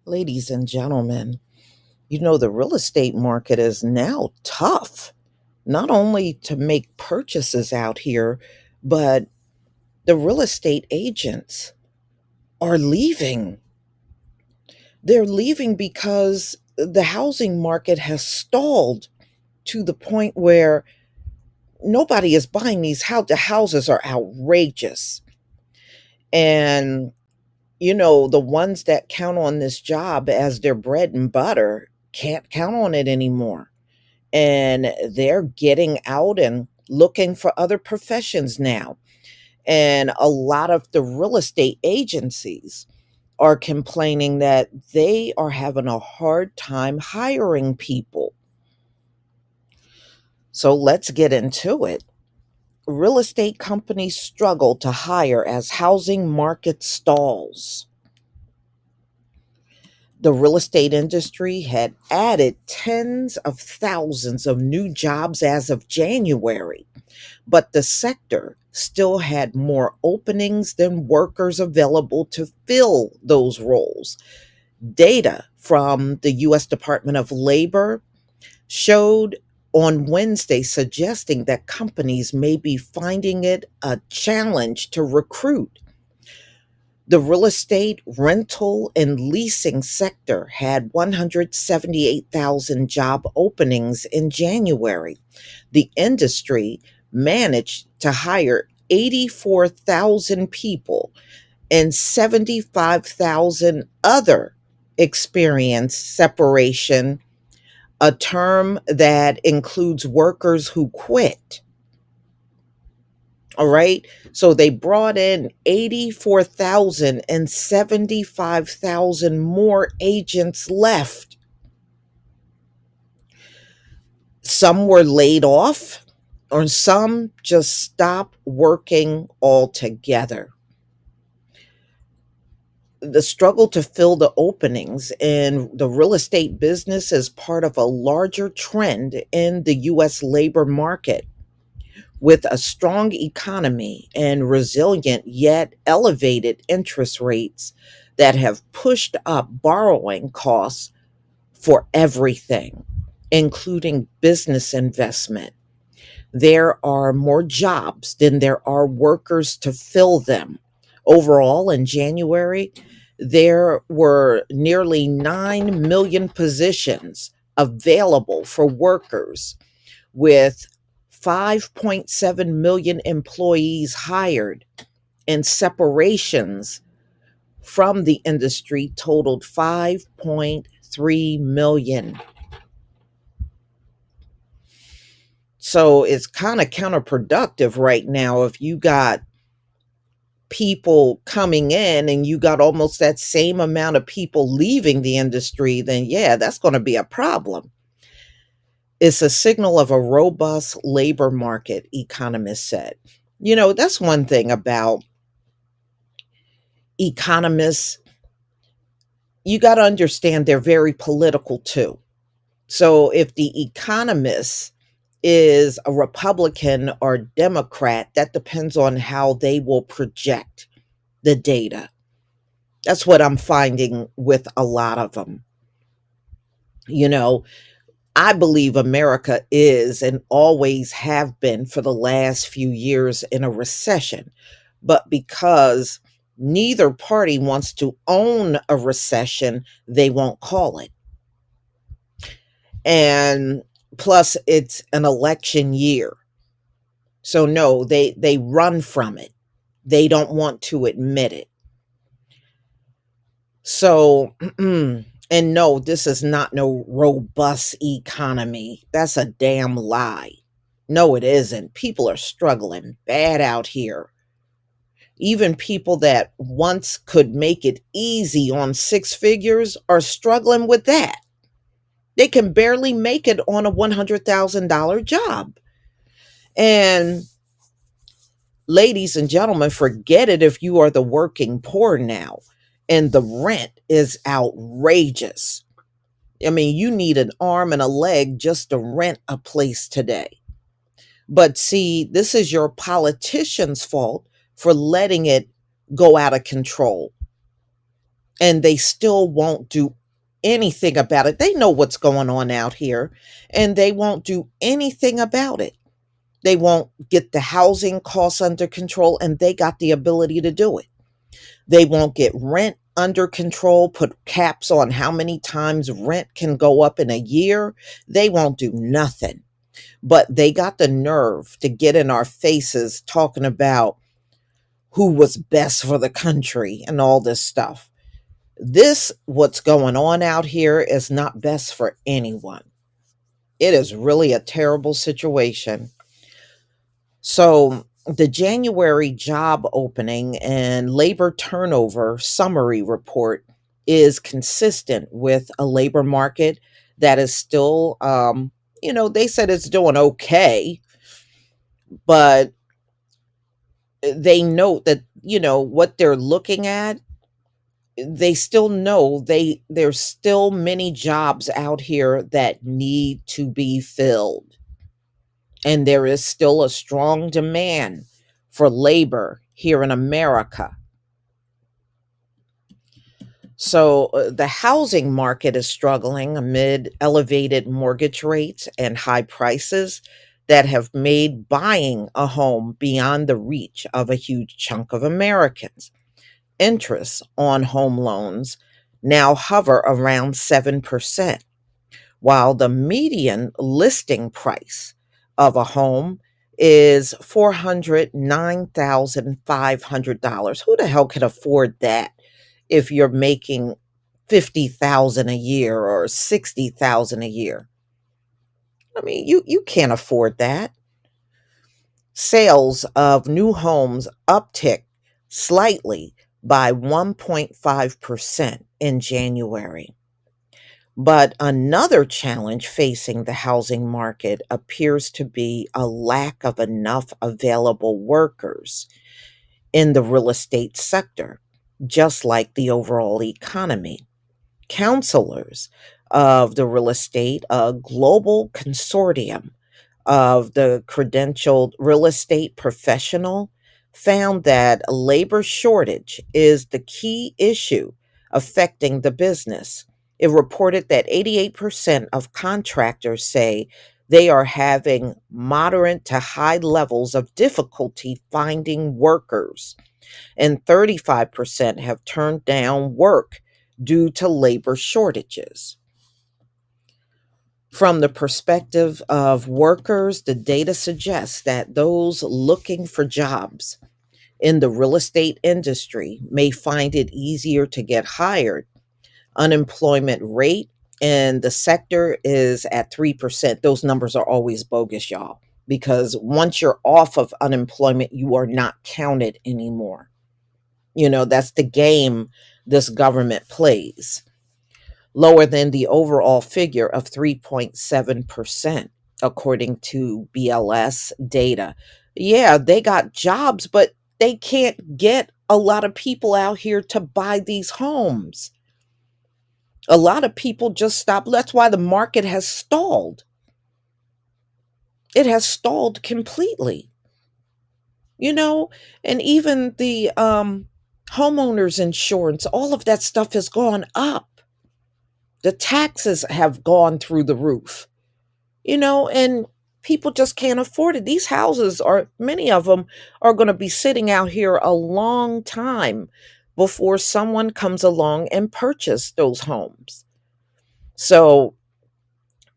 Ladies and gentlemen, the real estate market is now tough, not only to make purchases out here, but the real estate agents are leaving. They're leaving because the housing market has stalled to the point where nobody is buying these houses. The houses are outrageous. And, the ones that count on this job as their bread and butter can't count on it anymore, and they're getting out and looking for other professions now. And a lot of the real estate agencies are complaining that they are having a hard time hiring people. So let's get into it. Real estate companies struggle to hire as housing market stalls. The real estate industry had added tens of thousands of new jobs as of January, but the sector still had more openings than workers available to fill those roles. Data from the US Department of Labor showed on Wednesday suggesting that companies may be finding it a challenge to recruit. The real estate, rental, and leasing sector had 178,000 job openings in January. The industry managed to hire 84,000 people, and 75,000 other experienced separation, a term that includes workers who quit. All right. So they brought in 84,000, and 75,000 more agents left. Some were laid off, or some just stopped working altogether. The struggle to fill the openings in the real estate business is part of a larger trend in the US labor market. With a strong economy and resilient yet elevated interest rates that have pushed up borrowing costs for everything, including business investment, there are more jobs than there are workers to fill them. Overall, in January, there were nearly 9 million positions available for workers, with 5.7 million employees hired, and separations from the industry totaled 5.3 million. So it's kind of counterproductive right now if you got people coming in and you got almost that same amount of people leaving the industry, then yeah, that's going to be a problem. It's a signal of a robust labor market, economists said. That's one thing about economists. You got to understand they're very political too. So if the economist is a Republican or Democrat, that depends on how they will project the data. That's what I'm finding with a lot of them. You know, I believe America is and always have been for the last few years in a recession. But because neither party wants to own a recession, they won't call it. And plus it's an election year. So no, they run from it. They don't want to admit it. So and no, this is not no robust economy. That's a damn lie. No, it isn't. People are struggling bad out here. Even people that once could make it easy on six figures are struggling with that. They can barely make it on a $100,000 job. And ladies and gentlemen, forget it if you are the working poor now. And the rent is outrageous. I mean, you need an arm and a leg just to rent a place today. But see, this is your politician's fault for letting it go out of control. and they still won't do anything about it. They know what's going on out here, and they won't do anything about it. They won't get the housing costs under control, and they got the ability to do it. They won't get rent under control, put caps on how many times rent can go up in a year. They won't do nothing. But they got the nerve to get in our faces talking about who was best for the country and all this stuff. This, what's going on out here, is not best for anyone. It is really a terrible situation. So, the January job opening and labor turnover summary report is consistent with a labor market that is still, they said it's doing okay, but they note that, what they're looking at, they still know there's still many jobs out here that need to be filled, and there is still a strong demand for labor here in America. So the housing market is struggling amid elevated mortgage rates and high prices that have made buying a home beyond the reach of a huge chunk of Americans. Interest on home loans now hover around 7%, while the median listing price of a home is $409,500. Who the hell can afford that if you're making 50,000 a year or 60,000 a year? I mean, you can't afford that. Sales of new homes upticked slightly by 1.5% in January. But another challenge facing the housing market appears to be a lack of enough available workers in the real estate sector, just like the overall economy. Counselors of the real estate, a global consortium of the credentialed real estate professional, found that a labor shortage is the key issue affecting the business. It reported that 88% of contractors say they are having moderate to high levels of difficulty finding workers, and 35% have turned down work due to labor shortages. From the perspective of workers, the data suggests that those looking for jobs in the real estate industry may find it easier to get hired. Unemployment rate in the sector is at 3%. Those numbers are always bogus, y'all, because once you're off of unemployment, you are not counted anymore. That's the game this government plays. Lower than the overall figure of 3.7%, according to BLS data. Yeah, they got jobs, but they can't get a lot of people out here to buy these homes. A lot of people just stopped. That's why the market has stalled. It has stalled completely. You know, and even the homeowners insurance, all of that stuff has gone up. The taxes have gone through the roof, and people just can't afford it. These houses are, many of them are going to be sitting out here a long time before someone comes along and purchase those homes. So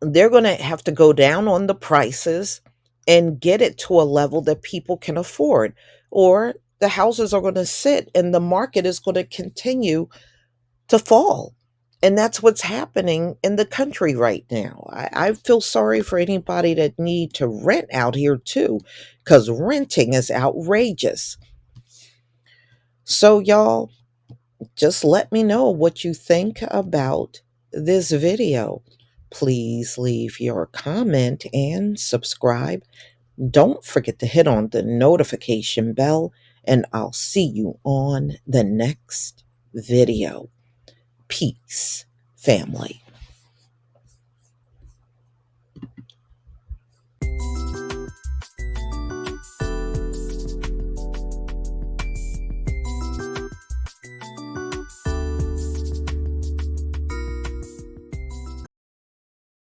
they're going to have to go down on the prices and get it to a level that people can afford, or the houses are going to sit and the market is going to continue to fall. And that's what's happening in the country right now. I feel sorry for anybody that need to rent out here too, because renting is outrageous. So y'all, just let me know what you think about this video. Please leave your comment and subscribe. Don't forget to hit on the notification bell, and I'll see you on the next video. Peace, family.